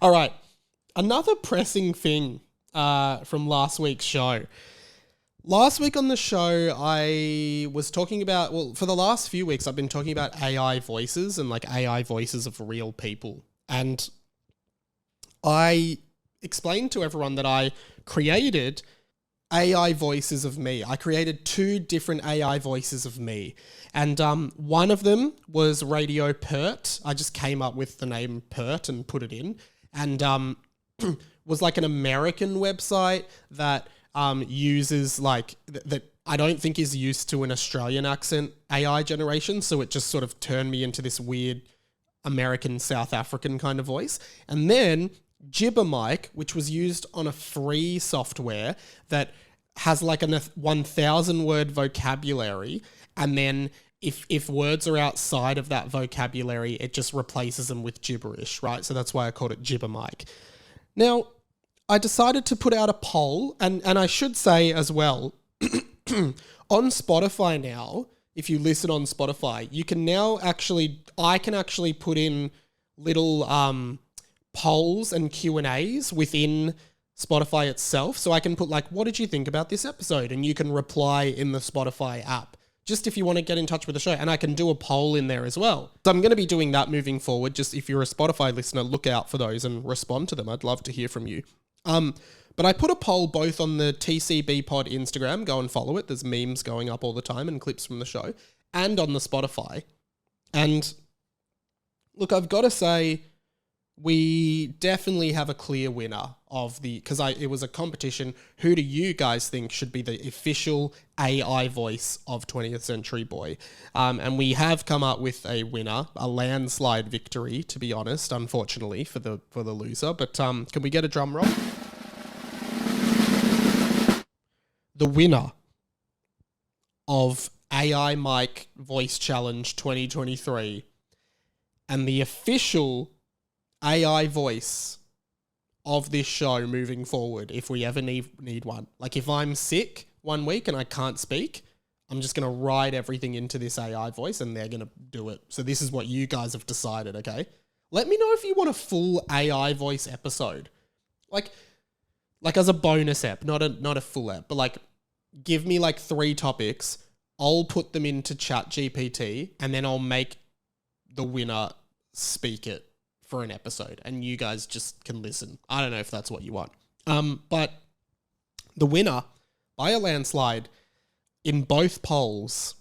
All right. Another pressing thing from last week's show. Last week on the show, I was talking about, well, for the last few weeks, I've been talking about AI voices and like AI voices of real people. And I explained to everyone that I created AI voices of me. I created 2 different AI voices of me. And one of them was Radio Pert. I just came up with the name Pert and put it in. And was like an American website that uses like that I don't think is used to an Australian accent AI generation. So it just sort of turned me into this weird American South African kind of voice. And then Gibbermike, which was used on a free software that has like a 1,000 word vocabulary. And then if words are outside of that vocabulary, it just replaces them with gibberish, right? So that's why I called it Gibbermike. Now, I decided to put out a poll, and I should say as well, on Spotify now, if you listen on Spotify, you can now I can actually put in little polls and Q&As within Spotify itself. So I can put like, what did you think about this episode? And you can reply in the Spotify app, just if you want to get in touch with the show. And I can do a poll in there as well. So I'm going to be doing that moving forward. Just if you're a Spotify listener, look out for those and respond to them. I'd love to hear from you. But I put a poll both on the TCB Pod Instagram, go and follow it. There's memes going up all the time and clips from the show, and on the Spotify. And look, I've got to say, we definitely have a clear winner of because it was a competition. Who do you guys think should be the official AI voice of 20th Century Boy? And we have come up with a winner, a landslide victory, to be honest, unfortunately for the loser. But can we get a drum roll? The winner of AI Mike Voice Challenge 2023 and the official AI voice of this show moving forward, if we ever need one. Like if I'm sick one week and I can't speak, I'm just going to write everything into this AI voice and they're going to do it. So this is what you guys have decided, okay? Let me know if you want a full AI voice episode. Like as a bonus app, not a full app, but like give me like 3 topics. I'll put them into ChatGPT and then I'll make the winner speak it for an episode and you guys just can listen. I don't know if that's what you want. But the winner by a landslide in both polls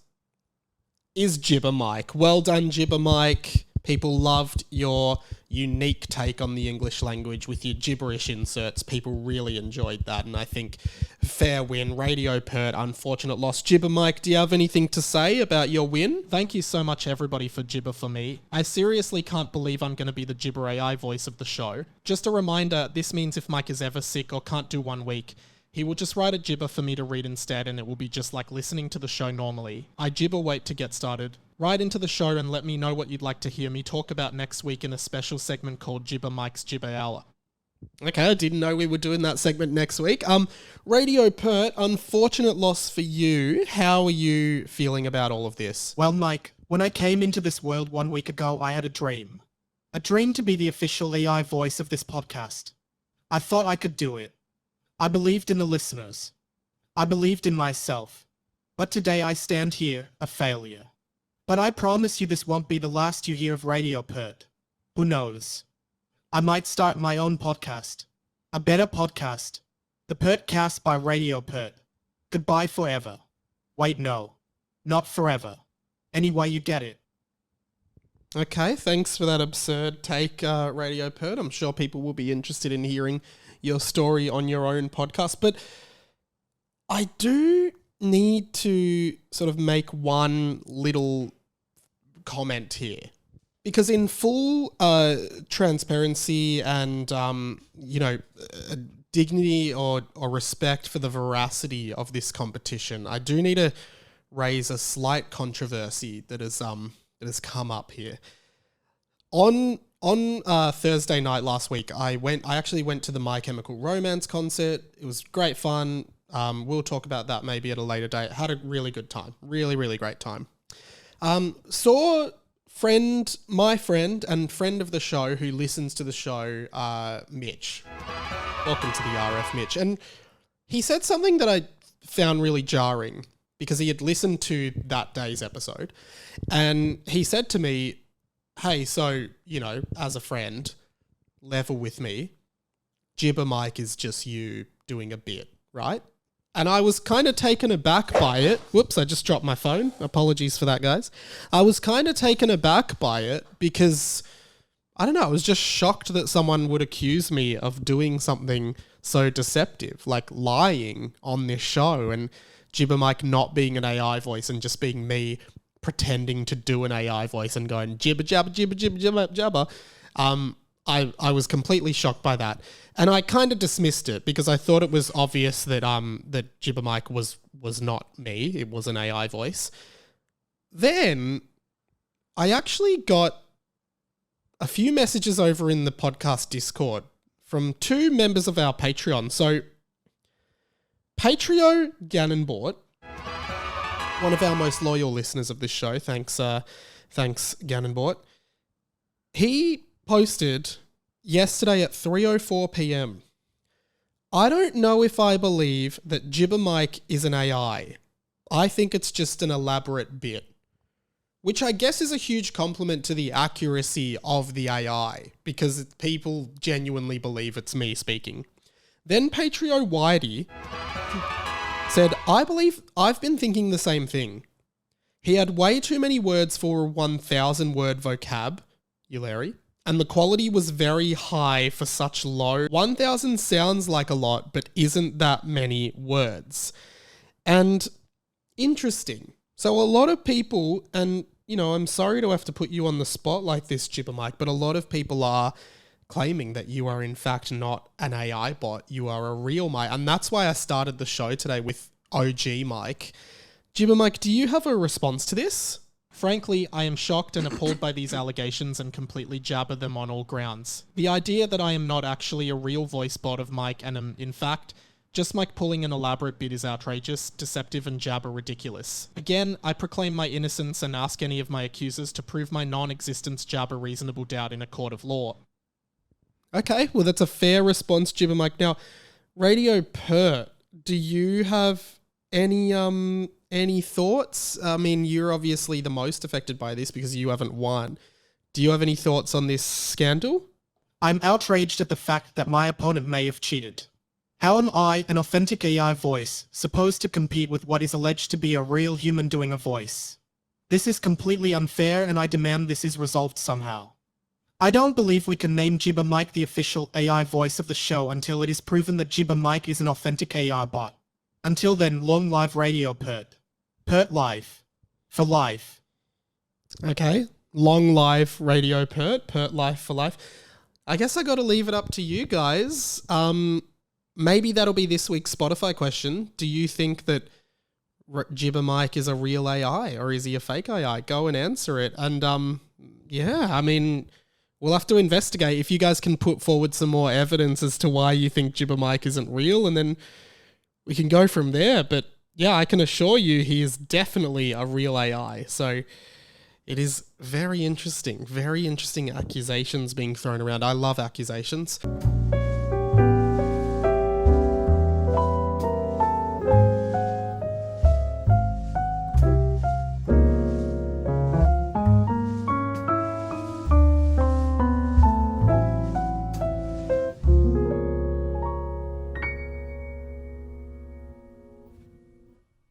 is Gibbermike. Well done, Gibbermike. People loved your unique take on the English language with your gibberish inserts. People really enjoyed that, and I think fair win. Radio Pert, unfortunate loss. Gibbermike, do you have anything to say about your win? Thank you so much, everybody, for Gibber for me. I seriously can't believe I'm going to be the Gibber AI voice of the show. Just a reminder, this means if Mike is ever sick or can't do 1 week, he will just write a gibber for me to read instead, and it will be just like listening to the show normally. I gibber wait to get started. Write into the show and let me know what you'd like to hear me talk about next week in a special segment called Gibber Mike's Gibber Hour. Okay, I didn't know we were doing that segment next week. Radio Pert, unfortunate loss for you. How are you feeling about all of this? Well, Mike, when I came into this world 1 week ago, I had a dream. A dream to be the official AI voice of this podcast. I thought I could do it. I believed in the listeners. I believed in myself. But today I stand here, a failure. But I promise you this won't be the last you hear of Radio Pert. Who knows? I might start my own podcast. A better podcast. The Pertcast by Radio Pert. Goodbye forever. Wait, no. Not forever. Anyway, you get it. Okay, thanks for that absurd take, Radio Pert. I'm sure people will be interested in hearing your story on your own podcast. But I do need to sort of make one little comment here. Because in full transparency and, dignity or respect for the veracity of this competition, I do need to raise a slight controversy that has come up here. On Thursday night last week, I actually went to the My Chemical Romance concert. It was great fun. We'll talk about that maybe at a later date. Had a really good time. Really, really great time. Saw my friend and friend of the show who listens to the show, Mitch. Welcome to the RF, Mitch. And he said something that I found really jarring because he had listened to that day's episode. And he said to me, hey, so, as a friend, level with me. Gibber Mike is just you doing a bit, right? And I was kind of taken aback by it. Whoops, I just dropped my phone. Apologies for that, guys. I was kind of taken aback by it because, I don't know, I was just shocked that someone would accuse me of doing something so deceptive, like lying on this show, and Gibber Mike not being an AI voice and just being me pretending to do an AI voice and going jibber jabber jibber jibber jabber jabber. I was completely shocked by that, and I kind of dismissed it because I thought it was obvious that that Gibber Mike was not me; it was an AI voice. Then I actually got a few messages over in the podcast Discord from two members of our Patreon. So Patrio Ganonbort, one of our most loyal listeners of this show, thanks Ganonbort. He posted yesterday at 3:04 p.m. I don't know if I believe that Gibber Mike is an AI. I think it's just an elaborate bit. Which I guess is a huge compliment to the accuracy of the AI, because people genuinely believe it's me speaking. Then Patrio Whitey said, I believe I've been thinking the same thing. He had way too many words for a 1,000 word vocabulary, and the quality was very high for such low. 1,000 sounds like a lot, but isn't that many words. And interesting. So a lot of people, and I'm sorry to have to put you on the spot like this, Gibber Mike, but a lot of people are claiming that you are in fact not an AI bot, you are a real Mike. And that's why I started the show today with OG Mike. Gibber Mike, do you have a response to this? Frankly, I am shocked and appalled by these allegations and completely jabber them on all grounds. The idea that I am not actually a real voice bot of Mike and am, in fact, just Mike pulling an elaborate bit is outrageous, deceptive, and jabber ridiculous. Again, I proclaim my innocence and ask any of my accusers to prove my non-existence jabber reasonable doubt in a court of law. Okay, well that's a fair response, Gibber Mike. Now, Radio Pert, do you have any thoughts? I mean, you're obviously the most affected by this because you haven't won. Do you have any thoughts on this scandal? I'm outraged at the fact that my opponent may have cheated. How am I, an authentic AI voice, supposed to compete with what is alleged to be a real human doing a voice? This is completely unfair and I demand this is resolved somehow. I don't believe we can name Gibber Mike the official AI voice of the show until it is proven that Gibber Mike is an authentic AI bot. Until then, long live Radio Pert. Pert life. For life. Okay, long live Radio Pert. Pert life for life. I guess I got to leave it up to you guys. Maybe that'll be this week's Spotify question. Do you think that Gibber Mike is a real AI or is he a fake AI? Go and answer it. And yeah, I mean, we'll have to investigate. If you guys can put forward some more evidence as to why you think Gibber Mike isn't real, and then we can go from there. But yeah, I can assure you he is definitely a real AI. So it is very interesting accusations being thrown around. I love accusations.